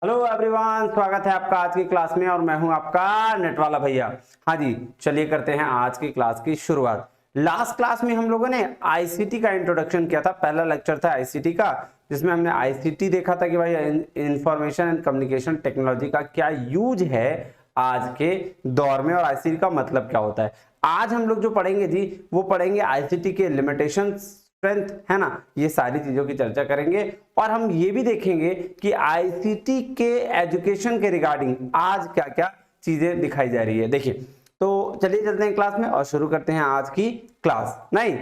Hello everyone, स्वागत है आपका आज की क्लास में और मैं हूं आपका नेट वाला भैया। हाँ जी, चलिए करते हैं आज की क्लास की शुरुआत। लास्ट क्लास में हम लोगों ने आईसीटी का इंट्रोडक्शन किया था। पहला लेक्चर था आईसीटी का, जिसमें हमने आईसीटी देखा था कि भाई इंफॉर्मेशन एंड कम्युनिकेशन टेक्नोलॉजी का क्या यूज है आज के दौर में और आईसीटी का मतलब क्या होता है। आज हम लोग जो पढ़ेंगे जी, वो पढ़ेंगे आईसीटी के लिमिटेशंस, स्ट्रेंथ, है ना। ये सारी चीजों की चर्चा करेंगे और हम ये भी देखेंगे कि आईसीटी के एजुकेशन के रिगार्डिंग आज क्या क्या चीजें दिखाई जा रही है। देखिए, तो चलिए चलते हैं क्लास में और शुरू करते हैं आज की क्लास। नहीं,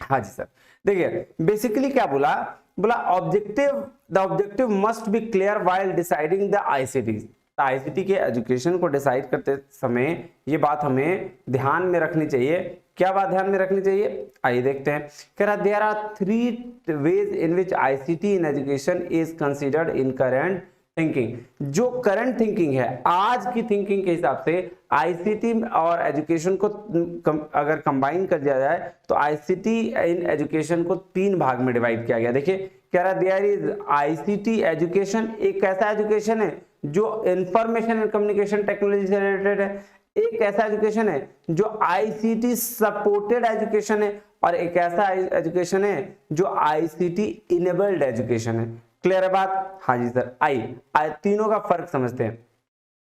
हाँ जी सर। देखिए बेसिकली क्या बोला बोला objective, the objective must be clear while deciding the ICT. ICT के एजुकेशन को डिसाइड करते समय ये बात हमें ध्यान में रखनी चाहिए। क्या बात ध्यान में रखनी चाहिए, आइए देखते हैं। कह रहा there are 3 ways in which ICT in education is considered in current thinking. जो करंट थिंकिंग है, आज की थिंकिंग के हिसाब से आईसीटी और एजुकेशन को अगर कंबाइन कर दिया जाए तो आईसीटी इन एजुकेशन को 3 भाग में डिवाइड किया गया। देखिए कह रहा देयर इज आईसीटी एजुकेशन, एक ऐसा एजुकेशन है जो इंफॉर्मेशन एंड कम्युनिकेशन टेक्नोलॉजी से रिलेटेड है। एक ऐसा एजुकेशन है जो आईसीटी सपोर्टेड एजुकेशन है और एक ऐसा एजुकेशन है जो आईसीटी इनेबल्ड एजुकेशन है। क्लियर है बात? हाँ जी सर। आइए तीनों का फर्क समझते हैं।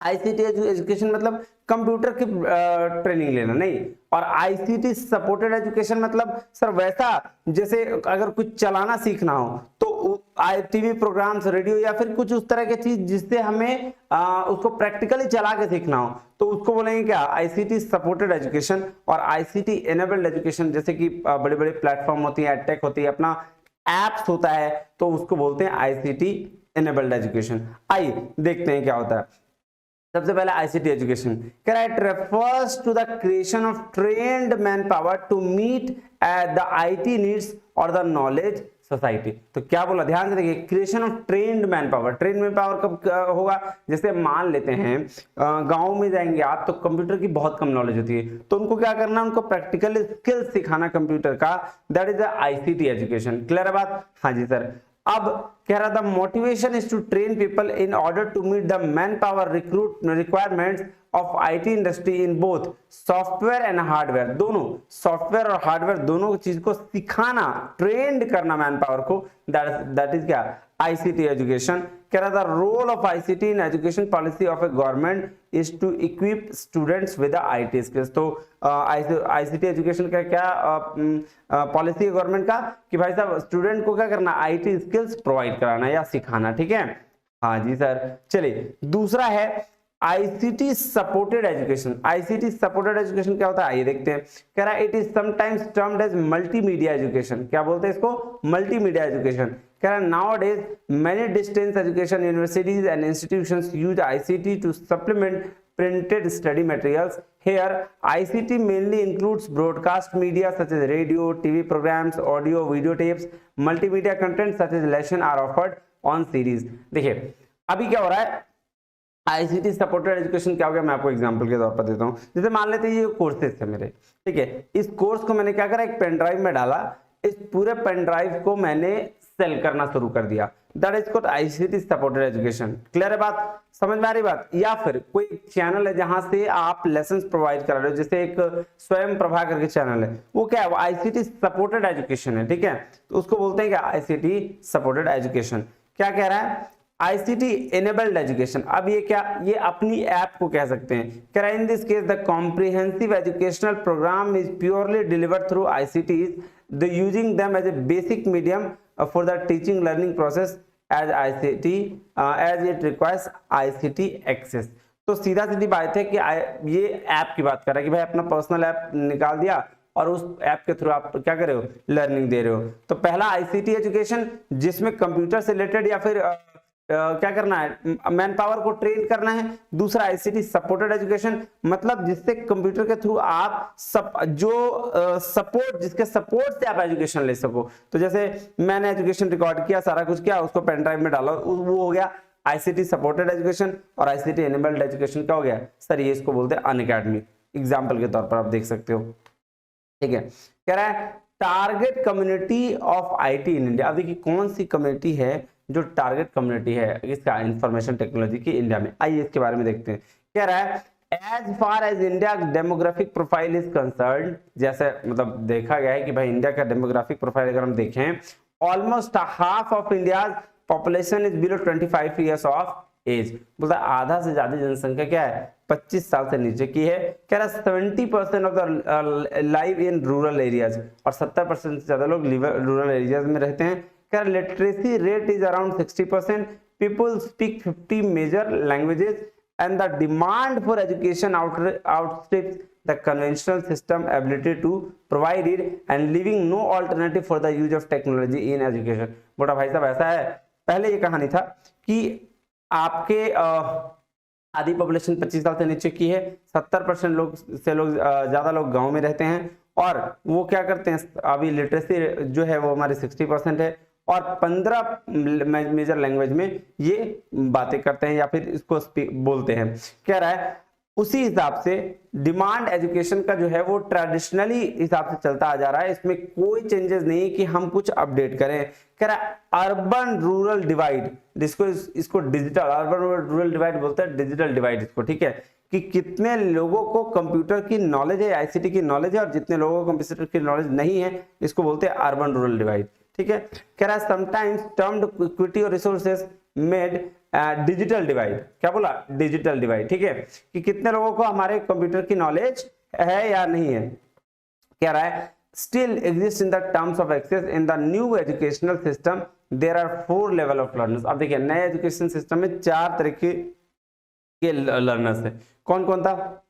आईसीटी एजुकेशन मतलब कंप्यूटर की ट्रेनिंग लेना नहीं, और आईसीटी सपोर्टेड एजुकेशन मतलब सर वैसा जैसे अगर कुछ चलाना सीखना हो तो टीवी प्रोग्राम्स, रेडियो या फिर कुछ उस तरह की चीज जिससे हमें उसको प्रैक्टिकली चला के सीखना हो तो उसको बोलेंगे क्या, आईसीटी सपोर्टेड एजुकेशन। और आईसीटी एनेबल्ड एजुकेशन जैसे कि बड़े बड़े प्लेटफॉर्म होती है, एडटेक होती है, अपना एप्स होता है, तो उसको बोलते हैं आईसीटी एनेबल्ड एजुकेशन। आइए देखते हैं क्या होता है। सबसे पहले आईसीटी एजुकेशन कह रहा है it refers to the creation of trained man power to meet the IT needs और द नॉलेज सोसाइटी। तो क्या बोला, ध्यान से देखिए, creation of trained man power. Trained man power कब होगा, जैसे मान लेते हैं गांव में जाएंगे आप तो कंप्यूटर की बहुत कम नॉलेज होती है, तो उनको क्या करना, उनको प्रैक्टिकल स्किल्स सिखाना कंप्यूटर का, that is the ICT education. Clear है बात? हाँ जी सर। अब कह रहा था motivation is to train people in order to meet the man power recruit requirements of IT industry in both software and hardware. दोनों सॉफ्टवेयर और हार्डवेयर दोनों चीज को सिखाना, ट्रेंड करना मैन पावर को, दैट इज क्या, आईसीटी एजुकेशन। कह रहा था role of ICT in education policy of a government is to equip students with IT skills. तो आईसीटी एजुकेशन का क्या पॉलिसी है गवर्नमेंट का कि भाई साहब स्टूडेंट को क्या करना, आईटी स्किल्स प्रोवाइड कराना या सिखाना। ठीक है, हाँ जी सर। चलिए दूसरा है ICT supported education. ICT supported education क्या होता है, आइए देखते हैं। कह रहा है it is sometimes termed as multimedia education. क्या बोलते हैं इसको, मल्टीमीडिया एजुकेशन। कह रहा है nowadays many distance education universities and institutions use ICT to supplement printed study materials. Here ICT mainly includes broadcast media such as radio, TV programs, audio, video tapes, multimedia content such as lesson are offered on series. देखिए अभी क्या हो रहा है, ICT supported education क्या हो गया, मैं आपको एग्जांपल के तौर पर देता हूँ। जैसे मान लेते हैं ये कोर्सेज थे मेरे, ठीक है, इस कोर्स को मैंने क्या करा, एक पेन ड्राइव में डाला, इस पूरे पेन ड्राइव को मैंने सेल करना शुरू कर दिया, that is called ICT supported education. Clear है बात, समझ में आ रही बात? या फिर कोई चैनल है जहां से आप लेसन्स प्रोवाइड कर रहे हो, जैसे एक स्वयं प्रभा करके चैनल है, वो क्या है, वो आईसीटी सपोर्टेड एजुकेशन है। ठीक है, तो उसको बोलते हैं क्या, आईसीटी सपोर्टेड एजुकेशन। क्या कह रहा है, आईसीटी एनेबल्ड एजुकेशन। अब ये क्या, ये अपनी ऐप को कह सकते हैं। कह रहा है in this case the comprehensive educational programme is purely delivered through ICT, the using them as a basic medium for the teaching learning process as ICT as it requires ICT access। तो सीधा सीधी बात है कि ये app की बात कर रहा है कि भाई अपना पर्सनल ऐप निकाल दिया और उस ऐप के थ्रू आप क्या कर रहे हो, लर्निंग दे रहे हो। तो पहला आईसीटी एजुकेशन जिसमें कंप्यूटर से रिलेटेड या फिर क्या करना है, मैन पावर को ट्रेन करना है। दूसरा आईसीटी सपोर्टेड एजुकेशन मतलब जिससे कंप्यूटर के थ्रू आप सपोर्ट, जिसके सपोर्ट से आप एजुकेशन ले सको। तो जैसे मैंने एजुकेशन रिकॉर्ड किया, सारा कुछ किया, उसको पेन ड्राइव में डाला, वो हो गया आईसीटी सपोर्टेड एजुकेशन। और आईसीटी एनेबल्ड एजुकेशन क्या हो गया सर, ये इसको बोलते हैं अनअकैडमी। एग्जाम्पल के तौर पर आप देख सकते हो। ठीक है, कह रहा है target community of IT in India. अब देखिए कौन सी कम्युनिटी है जो टारगेट कम्युनिटी है इसका इंफॉर्मेशन टेक्नोलॉजी की इंडिया में। आइए इसके बारे में देखते हैं। कह रहा है as far as India demographic profile is concern, जैसे मतलब देखा गया है कि भाई इंडिया का डेमोग्राफिक प्रोफाइल अगर हम देखें, almost half of India population is below 25 years of age, बोलता आधा से ज्यादा जनसंख्या क्या है 25 साल से नीचे की है। कह रहा 70% of the live in rural areas, और 70% से ज्यादा लोग रूरल एरियाज में रहते हैं। कह रहा literacy rate is around 60%, people speak 50 major languages and the demand for education outstrips the conventional system ability to provide it and leaving no alternative for the use of technology in education। बोला भाई साहब ऐसा है, पहले ये कहानी था कि आपके आधी पॉपुलेशन 25 साल से नीचे की है, 70% लोग ज्यादा लोग गांव में रहते हैं, और वो क्या करते हैं अभी लिटरेसी जो है वो हमारे 60% है, और 15 मेजर लैंग्वेज में ये बातें करते हैं या फिर इसको बोलते हैं। कह रहा है उसी हिसाब से डिमांड एजुकेशन का जो है वो ट्रेडिशनली हिसाब से चलता आ जा रहा है, इसमें कोई चेंजेस नहीं है कि हम कुछ अपडेट करें। कह रहा है अर्बन रूरल डिवाइड, जिसको इसको डिजिटल अर्बन रूरल डिवाइड बोलते हैं, डिजिटल डिवाइड इसको, ठीक है, कि कितने लोगों को कंप्यूटर की नॉलेज है, आईसीटी की नॉलेज है, और जितने लोगों को कंप्यूटर की नॉलेज नहीं है, इसको बोलते हैं अर्बन रूरल डिवाइड, ठीक है। कह रहा है समटाइम्स टर्म्ड इक्विटी और रिसोर्सेज मेड डिजिटल डिवाइड, क्या बोला डिजिटल डिवाइड, ठीक है, कि कितने लोगों को हमारे कंप्यूटर की नॉलेज है या नहीं है। कह रहा है still exist in the terms of access in the new educational system there are 4 level of learners. अब देखिए नए एजुकेशन सिस्टम में 4 तरीके के लर्नर्स है। कौन कौन था,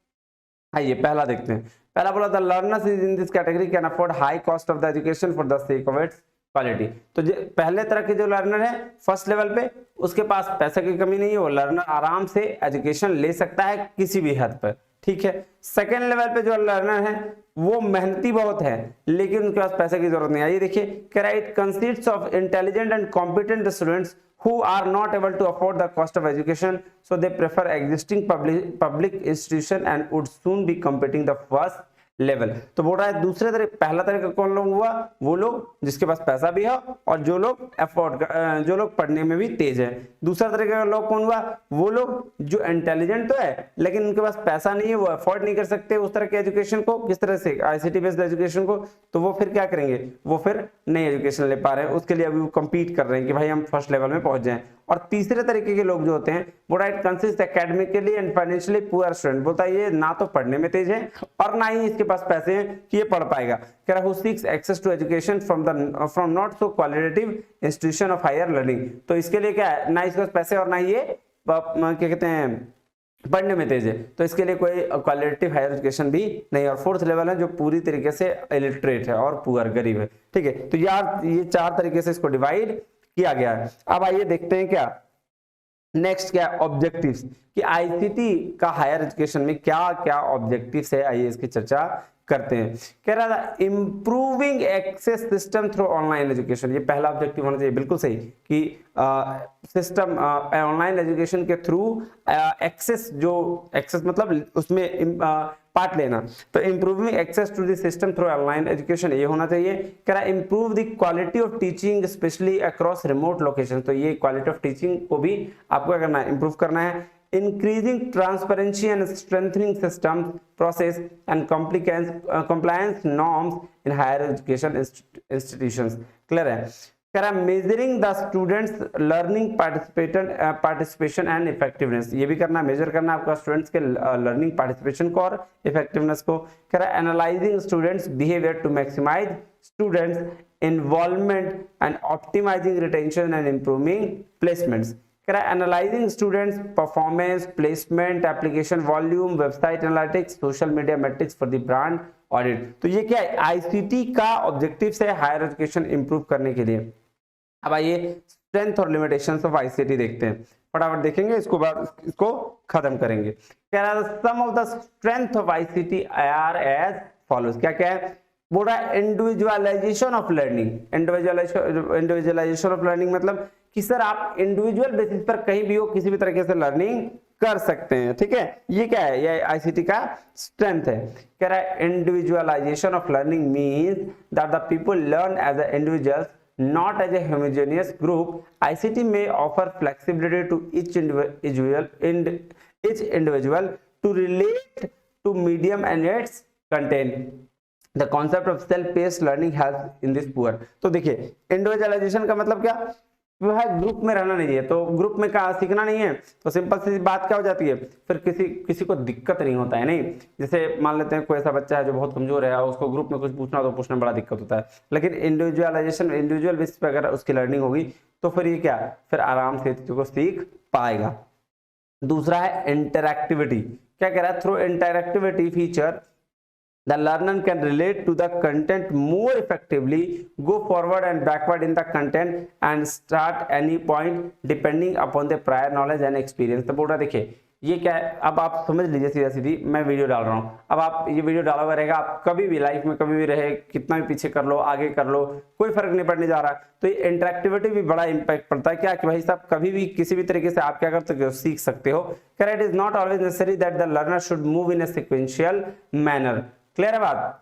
आइए पहला देखते हैं। पहला बोला था learners is in this category can afford high cost of the education for the sake of its quality. तो पहले तरह के जो लर्नर है फर्स्ट लेवल पे, उसके पास पैसे की कमी नहीं है, वो लर्नर आराम से एजुकेशन ले सकता है किसी भी हद पर, ठीक है। सेकेंड लेवल पे जो लर्नर है वो मेहनती बहुत है लेकिन उनके पास पैसे की जरूरत नहीं है। ये देखिए कह रहा है it consists of intelligent and competent students who are not able to afford the cost of education, so they prefer existing public institution and would soon be competing the first level. तो बोल रहा है दूसरे तरह, पहला तरीका कौन लोग हुआ, वो लोग जिसके पास पैसा भी है और जो लोग अफोर्ड जो लोग पढ़ने में भी तेज है। दूसरा तरीका का लोग कौन हुआ, वो लोग जो इंटेलिजेंट तो है लेकिन उनके पास पैसा नहीं है, वो अफोर्ड नहीं कर सकते उस तरह के एजुकेशन को, किस तरह से आईसीटी बेस्ड एजुकेशन को, तो वो फिर क्या करेंगे, वो फिर नई एजुकेशन ले पा रहे हैं, उसके लिए अभी वो कम्पीट कर रहे हैं कि भाई हम फर्स्ट लेवल में पहुंच जाएं। और तीसरे तरीके के लोग जो होते हैं वो right consist academically and financially poor student, बोलता है ये ना तो पढ़ने में तेज है और ना ही इसके पास पैसे हैं कि ये पढ़ पाएगा। कह रहा है who seeks access to education from not so qualitative institution of higher learning. तो इसके लिए क्या है, ना इसके पास पैसे और ना ये क्या कहते हैं पढ़ने में तेज है, तो इसके लिए कोई क्वालिटेटिव हायर एजुकेशन भी नहीं। और फोर्थ लेवल है जो पूरी तरीके से इलिटरेट है और पुअर गरीब है, ठीक है। तो यार ये 4 तरीके से इसको डिवाइड किया गया है। अब आइए देखते हैं क्या नेक्स्ट क्या ऑब्जेक्टिव्स, कि आईसीटी का हायर एजुकेशन में क्या क्या ऑब्जेक्टिव्स है, आइए इसकी चर्चा करते हैं। कह रहा था improving access system through online education, ये पहला ऑब्जेक्टिव होना चाहिए, बिल्कुल सही, कि सिस्टम ऑनलाइन एजुकेशन के थ्रू एक्सेस, जो एक्सेस मतलब उसमें पार्ट लेना, तो improving access to the system through online education ये होना चाहिए। कह रहा improve the quality of teaching specially across remote location, तो ये क्वालिटी ऑफ टीचिंग को भी आपको क्या करना है, इंप्रूव करना है। increasing transparency and strengthening systems process and compliance norms in higher education institutions। Clear है। कह रहा है measuring the students learning participation and effectiveness, ये भी करना, मेजर करना आपका स्टूडेंट्स के लर्निंग पार्टिसिपेशन को और इफेक्टिवनेस को। कह रहा है analysing students behaviour to maximise students involvement and optimising retention and improving placements. कह रहा है analysing students performance, placement, application volume, website analytics, social media metrics for the brand audit. तो ये क्या है, आईसीटी का ऑब्जेक्टिव है हायर एजुकेशन इंप्रूव करने के लिए। अब आइए स्ट्रेंथ और लिमिटेशंस ऑफ आईसीटी देखते हैं, फटाफट देखेंगे, इसको खत्म करेंगे। कह रहा है some of the strength of ICT are as follows, क्या क्या है, बोल रहा है individualisation of learning. Individualization of learning मतलब कि सर आप इंडिविजुअल बेसिस पर कहीं भी हो किसी भी तरीके से लर्निंग कर सकते हैं, ठीक है। ये क्या है, ये आईसीटी का स्ट्रेंथ है। कह रहा है individualisation of learning means that the people learn as individuals not as a homogeneous group. ICT may offer flexibility to each individual to relate to medium and its content. The concept of self-paced learning helps in this poor. तो देखिए individualisation का मतलब क्या, वो है group में रहना नहीं है, तो ग्रुप में क्या सीखना नहीं है, तो सिंपल सी बात क्या हो जाती है, फिर किसी को दिक्कत नहीं होता है। नहीं, जैसे मान लेते हैं कोई ऐसा बच्चा है जो बहुत कमजोर है, उसको ग्रुप में कुछ पूछना तो पूछने में बड़ा दिक्कत होता है, लेकिन इंडिविजुअलाइजेशन, इंडिविजुअल बेसिस पे अगर उसकी लर्निंग होगी तो फिर ये क्या, फिर आराम से चीजों को सीख पाएगा। दूसरा है इंटरएक्टिविटी। क्या कह रहा है, through interactivity feature the learner can relate to the content more effectively, go forward and backward in the content and start any point depending upon the prior knowledge and experience। तो बोल रहा देखिए ये क्या है, अब आप समझ लीजिए सीधा सीधी मैं वीडियो डाल रहा हूँ, अब आप ये वीडियो डाला हुआ रहेगा, आप कभी भी लाइफ में कभी भी रहे, कितना भी पीछे कर लो आगे कर लो, कोई फर्क नहीं पड़ने जा रहा। तो ये इंटरेक्टिविटी भी बड़ा इंपैक्ट पड़ता है क्या, कि भाई साहब कभी भी किसी भी तरीके से आप क्या कर सकते हो, सीख सकते हो। It is not always necessary that the learner should move in a sequential manner. Clear है बात?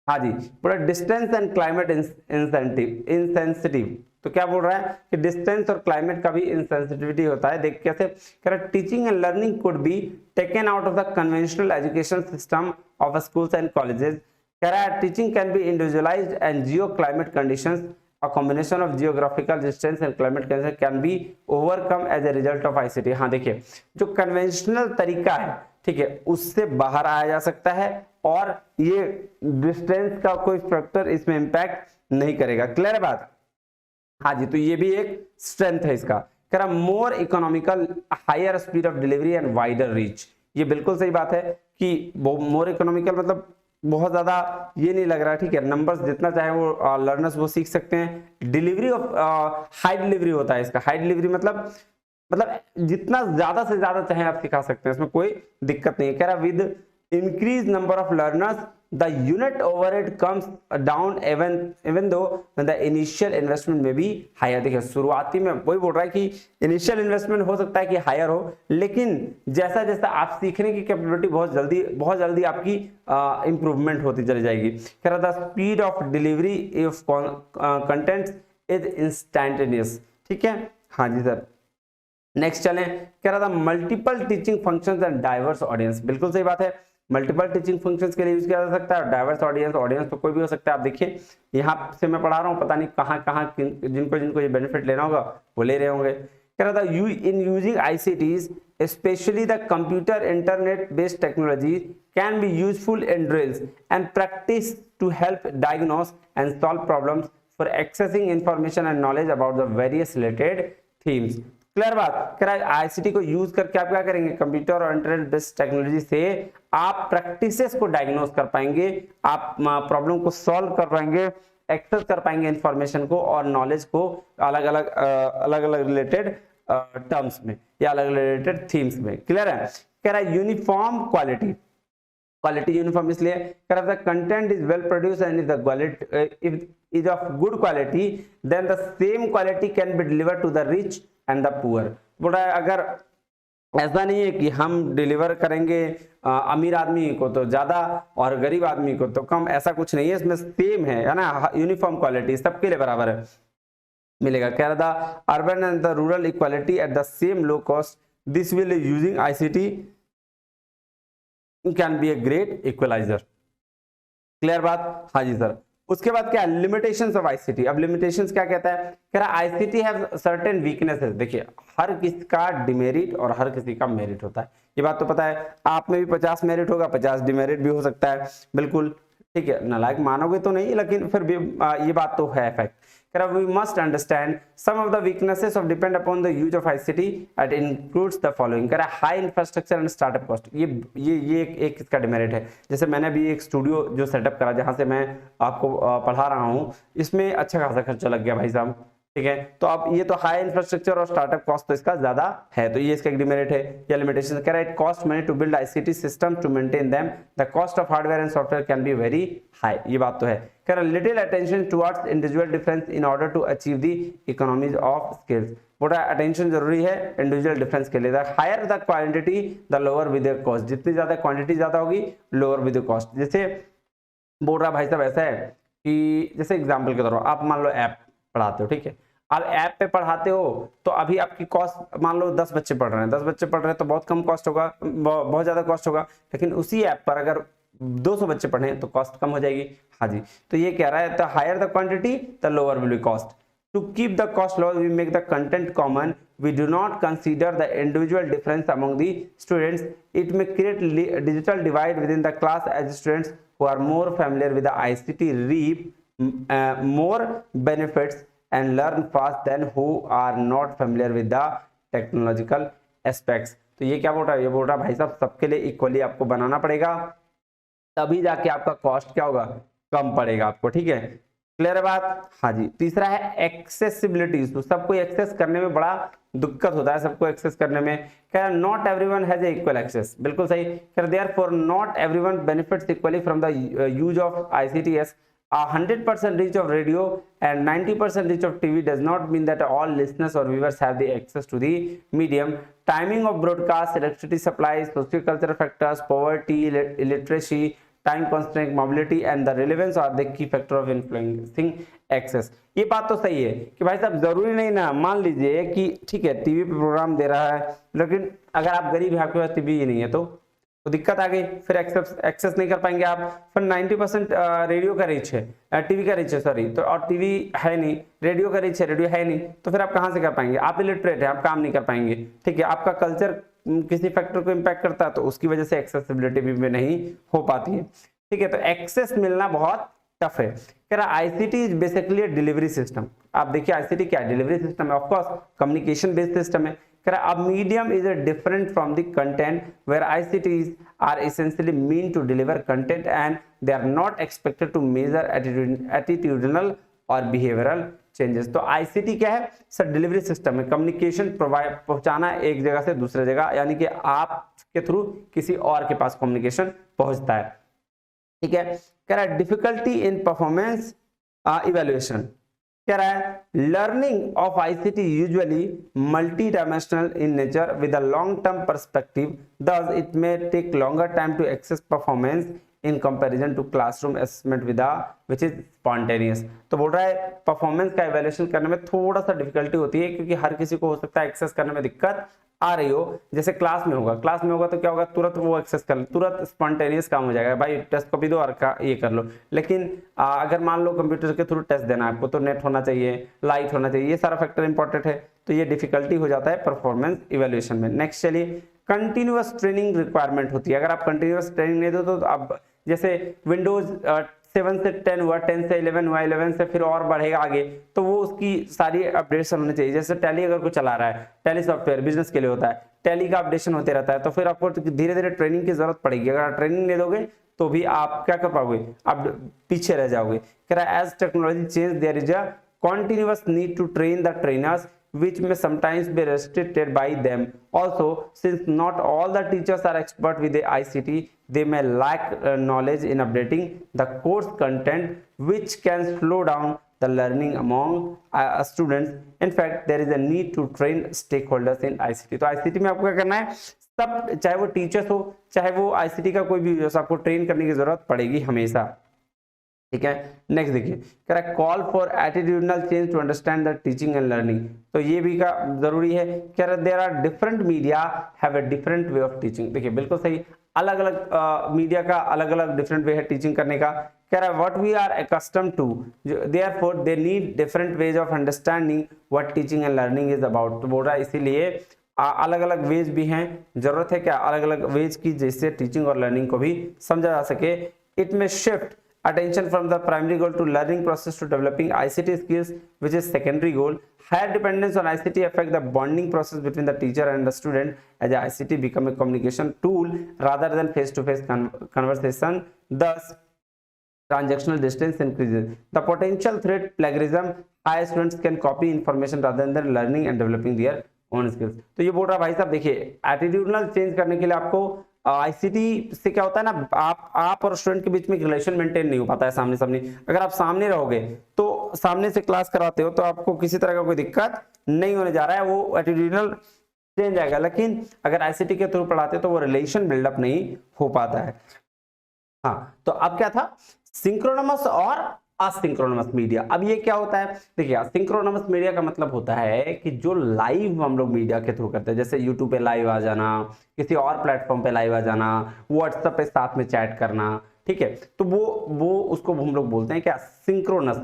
हाँ जी। पूरा डिस्टेंस एंड क्लाइमेट इंसेंसिटिव, तो क्या बोल रहा है कि डिस्टेंस और क्लाइमेट का भी इंसेंसिटिविटी होता है। देख कैसे, कह रहा teaching and learning could be taken out of the conventional education system of schools and colleges. कह रहा है teaching can be individualised and Jio climate conditions, a combination of geographical distance and climate conditions can be overcome as a result of ICT। हाँ देखिए, जो conventional तरीका है, ठीक है, उससे बाहर आया जा सकता है और ये डिस्टेंस का कोई फैक्टर इसमें इंपैक्ट नहीं करेगा। क्लियर है बात? हाँ जी, तो ये भी एक स्ट्रेंथ है इसका। कह रहा more economical, higher speed of delivery and wider reach. ये बिल्कुल सही बात है कि मोर इकोनॉमिकल मतलब बहुत ज्यादा ये नहीं लग रहा, ठीक है, नंबर्स जितना चाहे वो लर्नर्स वो सीख सकते हैं। डिलीवरी ऑफ हाई डिलीवरी होता है इसका। हाई डिलीवरी मतलब जितना ज्यादा से ज्यादा चाहे आप सिखा सकते हैं, इसमें कोई दिक्कत नहीं है। कह रहा with increase number of learners the unit overhead comes down even though the initial investment में भी हायर। देखिए शुरुआती में वही बोल रहा है कि इनिशियल इन्वेस्टमेंट हो सकता है कि हायर हो, लेकिन जैसा जैसा आप सीखने की कैपेबिलिटी बहुत जल्दी आपकी इंप्रूवमेंट होती चली जाएगी। कह रहा the speed of delivery of content is instantaneous. ठीक है, हाँ जी सर। नेक्स्ट चलें, कह रहा था multiple teaching functions and diverse audience. बिल्कुल सही बात है, मल्टीपल टीचिंग फंक्शंस के लिए यूज किया जा सकता है। डाइवर्स ऑडियंस तो कोई भी हो सकता है। आप देखिए यहाँ से मैं पढ़ा रहा हूँ, पता नहीं कहाँ जिनको ये बेनिफिट लेना होगा वो ले रहे होंगे। कह रहा था in using ICTs especially the computer internet based technology can be useful in drills and practice to help diagnose and solve problems for accessing information and knowledge about the various related themes। Clear बात? कह रहा है ICT को use करके आप क्या करेंगे, computer और इंटरनेट बेस्ड टेक्नोलॉजी से आप प्रैक्टिसेस को डायग्नोस कर पाएंगे, आप प्रॉब्लम को सॉल्व कर पाएंगे, एक्सेस कर पाएंगे इंफॉर्मेशन को और नॉलेज को अलग अलग रिलेटेड टर्म्स में या अलग रिलेटेड थीम्स में। क्लियर है? कह रहा है यूनिफॉर्म क्वालिटी यूनिफॉर्म इसलिए कह रहा है content is well produce and is the quality is of good quality then the same quality can be delivered to the rich and the poor. बोल रहा है अगर ऐसा नहीं है कि हम डिलीवर करेंगे अमीर आदमी को तो ज्यादा और गरीब आदमी को तो कम, ऐसा कुछ नहीं है, इसमें सेम है ना, यूनिफॉर्म क्वालिटी सबके लिए बराबर है मिलेगा। कह रहा था urban and the rural equality at the same low cost, this will using ICT can be a great equaliser. Clear बात? हाँ जी सर। उसके बाद क्या लिमिटेशंस ऑफ ICT। अब लिमिटेशंस क्या कहता है, कह रहा ICT हैव सर्टेन वीकनेसेस। देखिए हर किसी का डिमेरिट और हर किसी का मेरिट होता है, ये बात तो पता है। आप में भी 50 मेरिट होगा, 50 डिमेरिट भी हो सकता है, बिल्कुल ठीक है, नालायक मानोगे तो नहीं, लेकिन फिर भी ये बात तो है फैक्ट। कह रहा we must understand some of the weaknesses of depend upon the use of ICT and includes the following। कह रहा high infrastructure and startup cost। ये एक इसका डिमेरिट है। जैसे मैंने अभी एक स्टूडियो जो सेटअप करा जहां से मैं आपको पढ़ा रहा हूं, इसमें अच्छा खासा खर्चा लग गया भाई साहब, ठीक है। तो अब ये तो हाई इंफ्रास्ट्रक्चर और स्टार्टअप कॉस्ट तो इसका ज्यादा है, तो ये इसका एक डिमेरिट है या लिमिटेशन। कह रहा है it cost money to build ICT system to maintain them, the cost of hardware and software can be very high. ये बात तो है। कह रहा little attention towards individual difference in order to achieve the economies of skills. बोला attention जरूरी है individual difference के लिए। The higher the quantity the lower with the cost. जितनी ज्यादा क्वांटिटी ज्यादा होगी लोअर विद द कॉस्ट। जैसे बोल रहा भाई साहब ऐसा है कि जैसे एग्जाम्पल के तौर पर आप मान लो ऐप पढ़ाते हो, ठीक है। अब ऐप पे पढ़ाते हो तो अभी आपकी कॉस्ट मान लो 10 बच्चे पढ़ रहे हैं, 10 बच्चे पढ़ रहे हैं तो बहुत कम कॉस्ट होगा, बहुत ज्यादा कॉस्ट होगा। लेकिन उसी ऐप पर अगर 200 बच्चे पढ़े तो कॉस्ट कम हो जाएगी। हाँ जी, तो ये कह रहा है the higher the quantity the lower will be cost. To keep the cost low, we make the content common. We do not consider the individual difference among the students. It may create digital divide within the class as students who are more familiar with the ICT reap more benefits and learn fast than who are not familiar with the technological aspects. तो ये क्या बोल रहा है, ये बोल रहा है भाई साहब सबके लिए इक्वली आपको बनाना पड़ेगा, तभी जाके आपका कॉस्ट क्या होगा, कम पड़ेगा आपको, ठीक है। क्लियर है बात। हाँ जी, तीसरा है एक्सेसिबिलिटी। तो सबको एक्सेस करने में बड़ा दिक्कत होता है, सबको एक्सेस करने में। कह रहा not everyone has equal access, बिल्कुल सही। कह रहा therefore not everyone benefits equally from the use of ICTS। 100% reach of radio and 90% reach of TV does not mean that all listeners or viewers have the access to the medium. Timing of broadcast, electricity supply, socio-cultural factors, poverty, illiteracy, time constraint, mobility and the relevance are the key factor of influencing access. ये बात तो सही है कि भाई साहब जरूरी नहीं ना, मान लीजिए कि ठीक है टीवी पे प्रोग्राम दे रहा है, लेकिन अगर आप गरीब हैं, आपके पास टीवी ही नहीं है तो दिक्कत आ गई, फिर एक्सेस नहीं कर पाएंगे आप। फिर 90% रेडियो का रीच है, टीवी का रीच है सॉरी, तो और टीवी है नहीं, रेडियो का रीच है, रेडियो है नहीं, तो फिर आप कहाँ से कर पाएंगे, आप इलिटरेट है, आप काम नहीं कर पाएंगे, ठीक है। आपका कल्चर किसी फैक्टर को इम्पैक्ट करता है तो उसकी वजह से एक्सेसिबिलिटी भी नहीं हो पाती है, ठीक है। तो एक्सेस मिलना बहुत टफ है। कह रहा ICT is basically delivery system. आप देखिए आईसीटी क्या है, डिलीवरी सिस्टम है, of course communication based system है। कह रहा अब medium is different from the content where ICTs are essentially mean to deliver content and they are not expected to measure attitudinal or behavioural changes. तो ICT क्या है sir, delivery system है, communication पहुंचाना एक जगह से दूसरे जगह, यानी कि आपके थ्रू किसी और के पास कम्युनिकेशन पहुंचता है, ठीक है। कह रहा है डिफिकल्टी इन परफॉर्मेंस इवैल्यूएशन। कह रहा है learning of ICT usually multi dimensional in nature with a long term perspective, thus it may take longer time to access performance in comparison to classroom assessment with which is spontaneous। तो बोल रहा है performance का evaluation करने में थोड़ा सा difficulty होती है, क्योंकि हर किसी को हो सकता है एक्सेस करने में दिक्कत आ रही हो। जैसे क्लास में होगा, क्लास में होगा तो क्या होगा, तुरंत वो एक्सेस कर, तुरंत स्पॉन्टेनियस काम हो जाएगा, भाई टेस्ट कॉपी दो और ये कर लो। लेकिन अगर मान लो कंप्यूटर के थ्रू टेस्ट देना है आपको, तो नेट होना चाहिए, लाइट होना चाहिए, ये सारा फैक्टर इंपॉर्टेंट है, तो ये डिफिकल्टी हो जाता है परफॉर्मेंस इवैल्यूएशन में। नेक्स्ट चलिए, कंटिन्यूअस ट्रेनिंग रिक्वायरमेंट होती है। अगर आप कंटिन्यूअस ट्रेनिंग नहीं दो तो अब जैसे विंडोज 7 से 10 हुआ, 10 से 11 हुआ, 11 से फिर और बढ़ेगा आगे, तो वो उसकी सारी अपडेशन होनी चाहिए। जैसे टैली अगर कोई चला रहा है, टैली सॉफ्टवेयर बिजनेस के लिए होता है, टैली का अपडेशन होते रहता है, तो फिर आपको धीरे धीरे ट्रेनिंग की जरूरत पड़ेगी। अगर ट्रेनिंग नहीं दोगे तो भी आप क्या कर पाओगे, आप पीछे रह जाओगे। कह रहा है as technology change there is a continuous need to train the trainers which may sometimes be restricted by them. Also, since not all the teachers are expert with the ICT, they may lack knowledge in updating the course content, which can slow down the learning among students. In fact, there is a need to train stakeholders in ICT. तो ICT में आपको क्या करना है, सब चाहे वो teachers हो चाहे वो ICT का कोई भी, आपको ट्रेन करने की जरूरत पड़ेगी हमेशा, ठीक है। नेक्स्ट देखिए, कह रहा है call for attitudinal change to understand the teaching and learning. तो ये भी का जरूरी है। कह रहा है there are different media have a different way of teaching. देखिए बिल्कुल सही, अलग अलग मीडिया का अलग अलग डिफरेंट वे है टीचिंग करने का। कह रहा है what we are accustomed to, therefore they need different ways of understanding what teaching and learning is about. तो बोल रहा है इसीलिए अलग अलग वेज भी हैं, जरूरत है क्या अलग अलग वेज की, जिससे टीचिंग और लर्निंग को भी समझा जा सके। इट में shift attention from the primary goal to learning process to developing ICT skills, which is secondary goal. Higher dependence on ICT affect the bonding process between the teacher and the student, as ICT become a communication tool rather than face-to-face conversation. Thus, transactional distance increases. The potential threat plagiarism. High students can copy information rather than learning and developing their own skills. तो ये बोल रहा भाई साहब देखिए, attitudinal change करने के लिए आपको आईसीटी से क्या होता है ना, आप और स्टूडेंट के बीच में एक रिलेशन मेंटेन नहीं हो पाता है सामने सामने। अगर आप सामने रहोगे तो सामने से क्लास कराते हो तो आपको किसी तरह का कोई दिक्कत नहीं होने जा रहा है, वो एटीट्यूडनल चेंज आएगा। लेकिन अगर आईसीटी के थ्रू पढ़ाते तो वो रिलेशन बिल्डअप नहीं हो पाता है। हाँ, तो अब क्या था, सिंक्रोनमस और असिंक्रोनस मीडिया। अब ये क्या होता है, देखिए असिंक्रोनस मीडिया का मतलब होता है कि जो लाइव हम लोग मीडिया के थ्रू करते हैं, जैसे यूट्यूब पे लाइव आ जाना, किसी और प्लेटफॉर्म पे लाइव आ जाना, व्हाट्सएप पे साथ में चैट करना, ठीक है, तो वो उसको हम लोग बोलते हैं क्या, सिंक्रोनस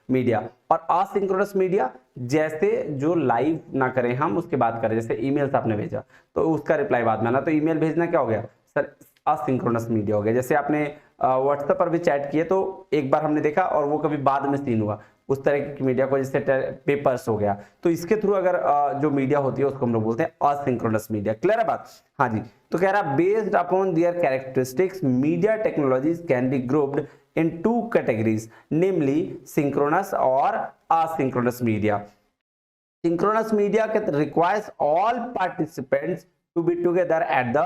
मीडिया। और असिंक्रोनस मीडिया जैसे जो लाइव ना करें हम, उसके बाद करें, जैसे ईमेल्स आपने भेजा तो उसका रिप्लाई बाद में आना, तो ईमेल भेजना क्या हो गया सर, असिंक्रोनस मीडिया हो गया। जैसे आपने व्हाट्सएप पर भी चैट किए तो एक बार हमने देखा और वो कभी बाद में सीन हुआ, उस तरह की मीडिया को जैसे पेपर्स हो गया, तो इसके थ्रू अगर जो मीडिया होती है उसको हम लोग बोलते हैं असिंक्रोनस मीडिया। क्लियर है बात? हाँ जी, तो कह रहा based upon their characteristics media technologies can be grouped in two categories, namely synchronous और asynchronous media. Synchronous media requires all participants to be together at the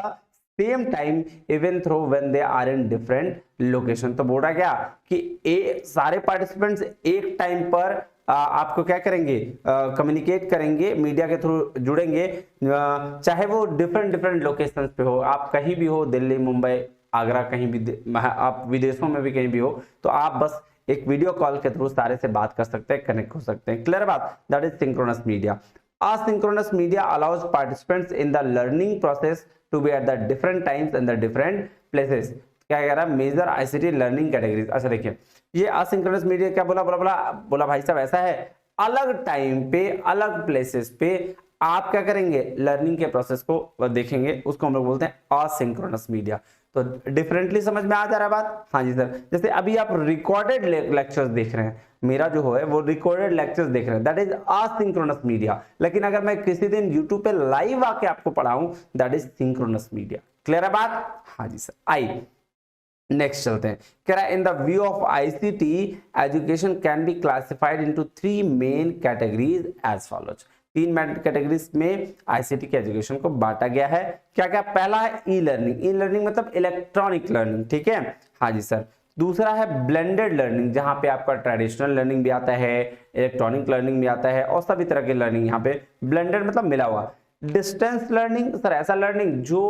same time even though when they are in different location. तो बोला क्या कि सारे participants एक time पर आपको क्या करेंगे, कम्युनिकेट करेंगे, मीडिया के थ्रू जुड़ेंगे, चाहे वो डिफरेंट लोकेशंस पे हो, आप कहीं भी हो, दिल्ली, मुंबई, आगरा, कहीं भी, आप विदेशों में भी कहीं भी हो, तो आप बस एक वीडियो कॉल के थ्रू सारे से बात कर सकते हैं, कनेक्ट हो सकते हैं। क्लियर बात? That is synchronous media. asynchronous media allows participants in the learning process to be at the different times and the different places. क्या कह रहा है, मेजर आईसीटी लर्निंग कैटेगरीज। अच्छा देखिए, ये असिंक्रोनस मीडिया क्या बोला भाई साहब, ऐसा है अलग टाइम पे अलग प्लेसेस पे आप क्या करेंगे, लर्निंग के प्रोसेस को देखेंगे, उसको हम लोग बोलते हैं असिंक्रोनस मीडिया। तो डिफरेंटली समझ में आ जा रहा है बात? हाँ जी सर। जैसे अभी आप रिकॉर्डेड लेक्चर्स देख रहे हैं, मेरा जो है वो रिकॉर्डेड लेक्चर्स देख रहे हैं, दैट इज असिंक्रोनस मीडिया। लेकिन अगर मैं किसी दिन यूट्यूब पे लाइव आके आपको पढ़ाऊं, that is synchronous media. Clear है बात? हाँ जी सर। आई नेक्स्ट चलते हैं। कह रहा है in the view of ICT education can be classified into 3 main categories as follows. 3 categories में आईसीटी के एजुकेशन को बांटा गया है। क्या क्या? पहला है ई लर्निंग। ई लर्निंग मतलब इलेक्ट्रॉनिक लर्निंग, ठीक है, हाँ जी सर। दूसरा है ब्लेंडेड लर्निंग, जहां पे आपका ट्रेडिशनल लर्निंग भी आता है, इलेक्ट्रॉनिक लर्निंग भी आता है और सभी तरह की लर्निंग यहाँ पे ब्लेंडेड मतलब मिला हुआ। डिस्टेंस लर्निंग सर, ऐसा लर्निंग जो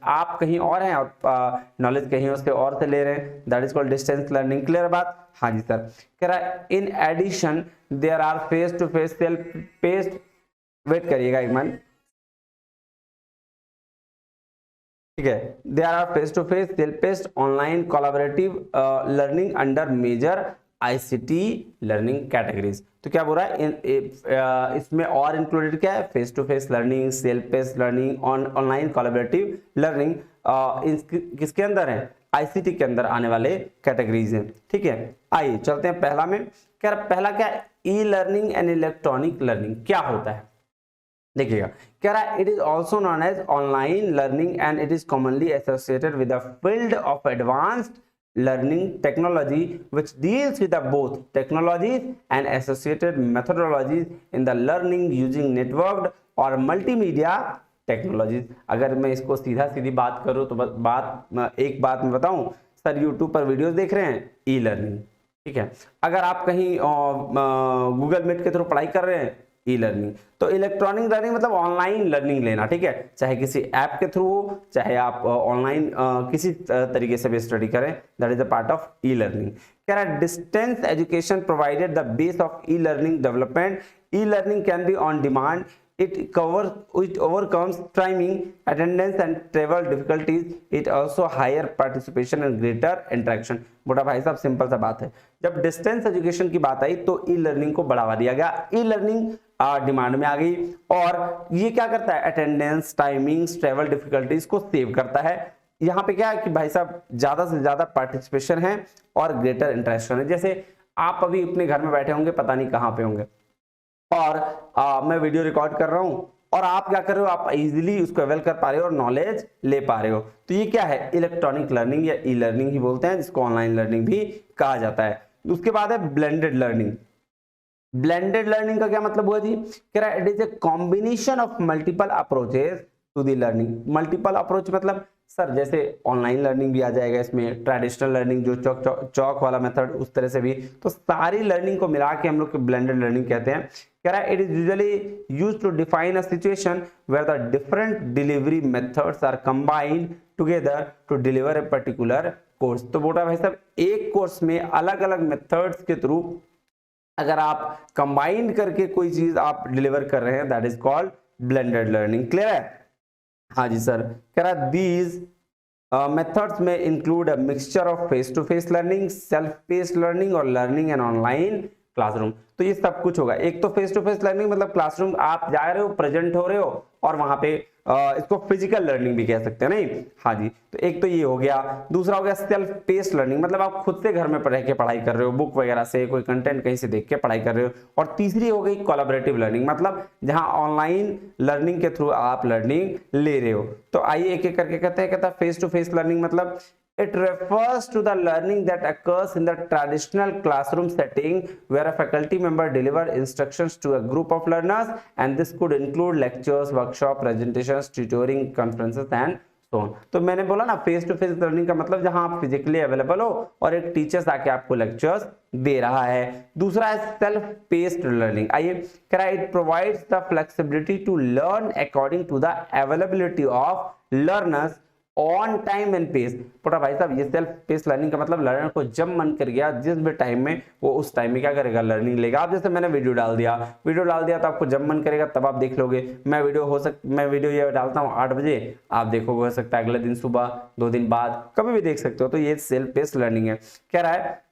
आप कहीं और हैं और नॉलेज कहीं उसके और से ले रहे हैं, that is called distance learning. Clear बात? हाँ जी सर। कह रहा है in addition there are face to face self paced, wait करिएगा एक मिनट, ठीक है, they are face to face self paced online collaborative learning under major ICT learning categories. तो क्या बोल रहा है, इसमें और इंक्लूडेड क्या है, face to face learning, self paced learning, online collaborative learning, किसके अंदर है, आईसीटी के अंदर आने वाले कैटेगरीज हैं, ठीक है। आइए चलते हैं पहला में। क्या पहला क्या, e learning and electronic learning क्या होता है, देखिएगा। कह रहा है it is also known as online learning and it is commonly associated with the field of advanced learning technology which deals with the both technologies and associated methodologies in the learning using networked or multimedia technologies। अगर मैं इसको सीधा सीधी बात करूं तो एक बात मैं बताऊं सर, YouTube पर वीडियोस देख रहे हैं, ई लर्निंग, ठीक है। अगर आप कहीं गूगल मीट के थ्रू पढ़ाई कर रहे हैं, ई लर्निंग। तो इलेक्ट्रॉनिक लर्निंग मतलब ऑनलाइन लर्निंग लेना, ठीक है, चाहे किसी ऐप के थ्रू हो, चाहे आप ऑनलाइन किसी तरीके से भी स्टडी करें, that is a part of e learning. कह रहा है distance education provided the base of e learning development. E learning can be on demand, it overcomes timing, attendance and travel difficulties. It also higher participation and greater interaction। बोला भाई साहब simple सा बात है, जब डिस्टेंस एजुकेशन की बात आई तो ई लर्निंग को बढ़ावा दिया गया, ई लर्निंग डिमांड में आ गई, और ये क्या करता है, अटेंडेंस, टाइमिंग्स, ट्रेवल डिफिकल्टीज को सेव करता है। यहाँ पे क्या है कि भाई साहब ज्यादा से ज्यादा पार्टिसिपेशन है और ग्रेटर इंटरेक्शन है। जैसे आप अभी अपने घर में बैठे होंगे, पता नहीं कहाँ पे होंगे, और मैं वीडियो रिकॉर्ड कर रहा हूं और आप क्या कर रहे हो, आप इजीली उसको अवेल कर पा रहे हो और नॉलेज ले पा रहे हो। तो ये क्या है, इलेक्ट्रॉनिक लर्निंग या ई लर्निंग ही बोलते हैं, जिसको ऑनलाइन लर्निंग भी कहा जाता है। उसके बाद है ब्लेंडेड लर्निंग। ब्लेंडेड लर्निंग का क्या मतलब हुआ जी, कह रहा है it is a combination of multiple approaches to the learning. Multiple approach मतलब सर जैसे ऑनलाइन लर्निंग भी आ जाएगा इसमें, ट्रेडिशनल लर्निंग जो चौक वाला मेथड, उस तरह से भी, तो सारी लर्निंग को मिला के हम लोग ब्लेंडेड लर्निंग कहते हैं। कह रहा है it is usually used to define a situation where the different delivery methods are combined together to deliver a particular course. तो बोला भाई साहब एक कोर्स में अलग अलग मेथड्स के थ्रू अगर आप कंबाइंड करके कोई चीज आप डिलीवर कर रहे हैं, that is called blended learning. Clear है? हाँ जी सर। कह रहा दीज मेथड्स में include a mixture of face to face learning, self paced learning और लर्निंग एंड ऑनलाइन क्लासरूम। तो ये सब कुछ होगा। एक तो फेस टू फेस लर्निंग मतलब क्लासरूम आप जा रहे हो, प्रेजेंट हो रहे हो, और वहां पे इसको फिजिकल लर्निंग भी कह सकते हैं, नहीं? हाँ जी। तो एक तो ये हो गया। दूसरा हो गया सेल्फ पेस्ड लर्निंग, मतलब आप खुद से घर में रह के पढ़ाई कर रहे हो, बुक वगैरह से कोई कंटेंट कहीं से देख के पढ़ाई कर रहे हो। और तीसरी हो गई कोलैबोरेटिव लर्निंग, मतलब जहां ऑनलाइन लर्निंग के थ्रू आप लर्निंग ले रहे हो। तो आइए एक एक करके कहता है फेस टू फेस लर्निंग मतलब it refers to the learning that occurs in the traditional classroom setting where a faculty member delivers instructions to a group of learners, and this could include lectures, workshop, presentations, tutoring, conferences and so on। तो मैंने बोला ना face to face learning का मतलब जहां आप physically available हो और एक टीचर आके आपको लेक्चर्स दे रहा है। दूसरा है सेल्फ पेस्ड लर्निंग। आइए कह रहा है it provides the flexibility to learn according to the availability of learners on time and pace. पोटा भाई साहब ये सेल्फ पेस लर्निंग का मतलब लर्नर को जब मन कर गया जिस भी टाइम में वो उस टाइम में क्या करेगा, लर्निंग लेगा। आप जैसे मैंने वीडियो डाल दिया तो आपको जब मन करेगा तब आप देख लोगे। मैं वीडियो ये डालता हूँ 8 बजे, आप देखोगे, हो सकता है अगले दिन सुबह, 2 दिन बाद, कभी भी देख सकते हो। तो ये सेल्फ पेस लर्निंग है। कह रहा है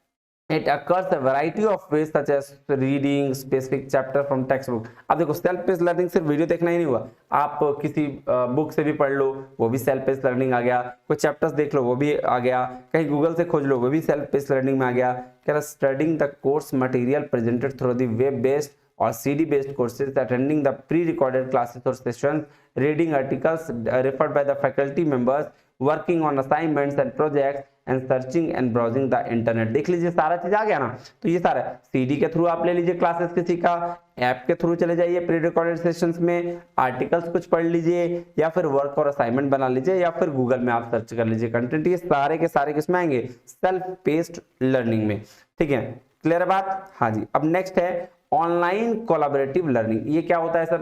It occurs a variety of ways such as reading specific chapter from textbook। अब देखो सेल्फ पेस लर्निंग सिर्फ वीडियो देखना ही नहीं हुआ, आप किसी बुक से भी पढ़ लो, वो भी सेल्फ पेस लर्निंग आ गया। कोई चैप्टर्स देख लो, वो भी आ गया। कहीं गूगल से खोज लो, वो भी सेल्फ पेस लर्निंग में आ गया। कह रहा studying the course material presented through the web based or CD based courses, attending the pre-recorded classes or sessions, reading articles referred by the faculty members, working on assignments and projects and searching and browsing the internet। देख लीजिए सारा चीज आ गया ना। तो ये सारा CD के थ्रू आप ले लीजिए क्लासेस किसी का, ऐप के थ्रू चले जाइए प्री रिकॉर्डेड सेशंस में, आर्टिकल्स कुछ पढ़ लीजिए, या फिर वर्क और असाइनमेंट बना लीजिए, या फिर गूगल में आप सर्च कर लीजिए कंटेंट। ये सारे के सारे किसमें आएंगे, सेल्फ पेस्ड लर्निंग में। ठीक है, क्लियर है बात? हाँ जी। अब नेक्स्ट है ऑनलाइन कोलैबोरेटिव लर्निंग। ये क्या होता है सर?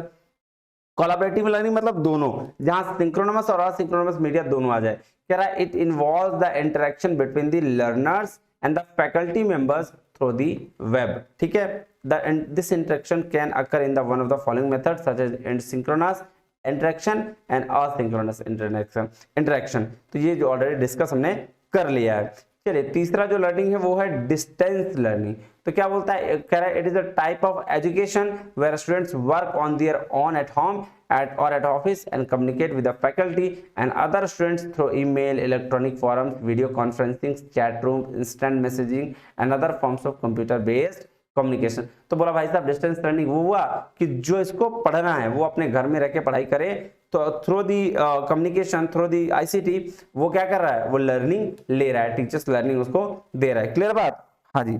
कोलैबोरेटिव लर्निंग मतलब दोनों, जहां सिंक्रोनमस और असिंक्रोनमस मीडिया दोनों आ जाए। कह रहा है it involves the interaction between the learners and the faculty members through the web. ठीक है, this interaction can occur in the one of the following methods such as synchronous interaction and asynchronous interaction. तो ये जो already discuss हमने कर लिया है। चलिए तीसरा जो लर्निंग है वो है डिस्टेंस लर्निंग। तो क्या बोलता है, कह रहा है it is a type of education where students work on their own at home at office and communicate with the faculty and other students through email, electronic forums, video conferencing, chat room, instant messaging and other forms of computer based communication। तो बोला भाई साहब distance learning वो हुआ कि जो इसको पढ़ना है वो अपने घर में रह के पढ़ाई करे, तो through the communication through the ICT वो क्या कर रहा है, वो लर्निंग ले रहा है, टीचर्स लर्निंग उसको दे रहा है। क्लियर बात? हाँ जी।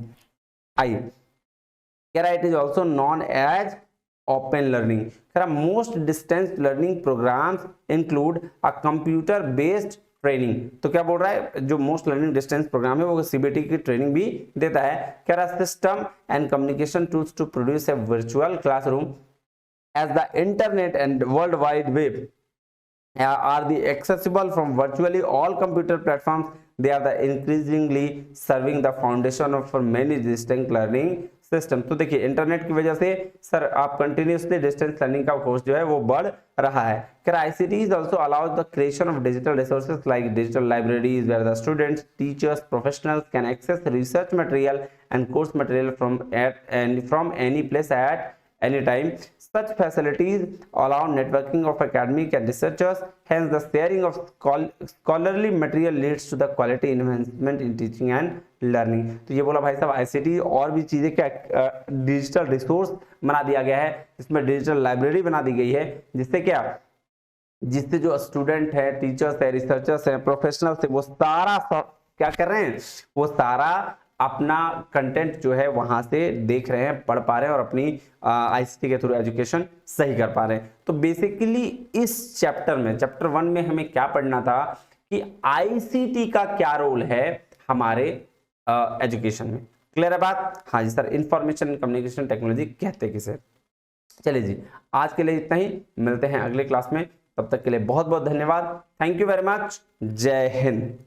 आइए कह रहा है it is also known as open learning. कह रहा most distance learning programmes include a computer based training. तो क्या बोल रहा है, जो मोस्ट लर्निंग डिस्टेंस प्रोग्राम है वो CBT की ट्रेनिंग भी देता है। कह रहा system and communication tools to produce a virtual classroom as the internet and world wide web are the accessible from virtually all computer platforms, they are the increasingly serving the foundation of for many distinct learning system। तो देखिए internet की वजह से sir आप continuously distance learning का course जो है वो बढ़ रहा है। ICT also allows the creation of digital resources like digital libraries where the students, teachers, professionals can access research material and course material from any place at any time। Such facilities allow networking of academic and researchers, hence the sharing of scholarly material leads to the quality enhancement in teaching and learning। तो ये बोला भाई साहब ICT और भी चीजें क्या digital resource बना दिया गया है, इसमें डिजिटल लाइब्रेरी बना दी गई है, जिससे जो स्टूडेंट है, टीचर्स है, रिसर्चर्स है, प्रोफेशनल्स है, वो सारा क्या कर रहे हैं, वो सारा अपना कंटेंट जो है वहां से देख रहे हैं, पढ़ पा रहे हैं और अपनी ICT के थ्रू एजुकेशन सही कर पा रहे हैं। तो बेसिकली इस चैप्टर 1 में हमें क्या पढ़ना था कि ICT का क्या रोल है हमारे एजुकेशन में। क्लियर है बात? हाँ जी सर। इंफॉर्मेशन कम्युनिकेशन टेक्नोलॉजी कहते किसे। चलिए जी, आज के लिए इतना ही, मिलते हैं अगले क्लास में, तब तक के लिए बहुत बहुत धन्यवाद। Thank you very much. जय हिंद।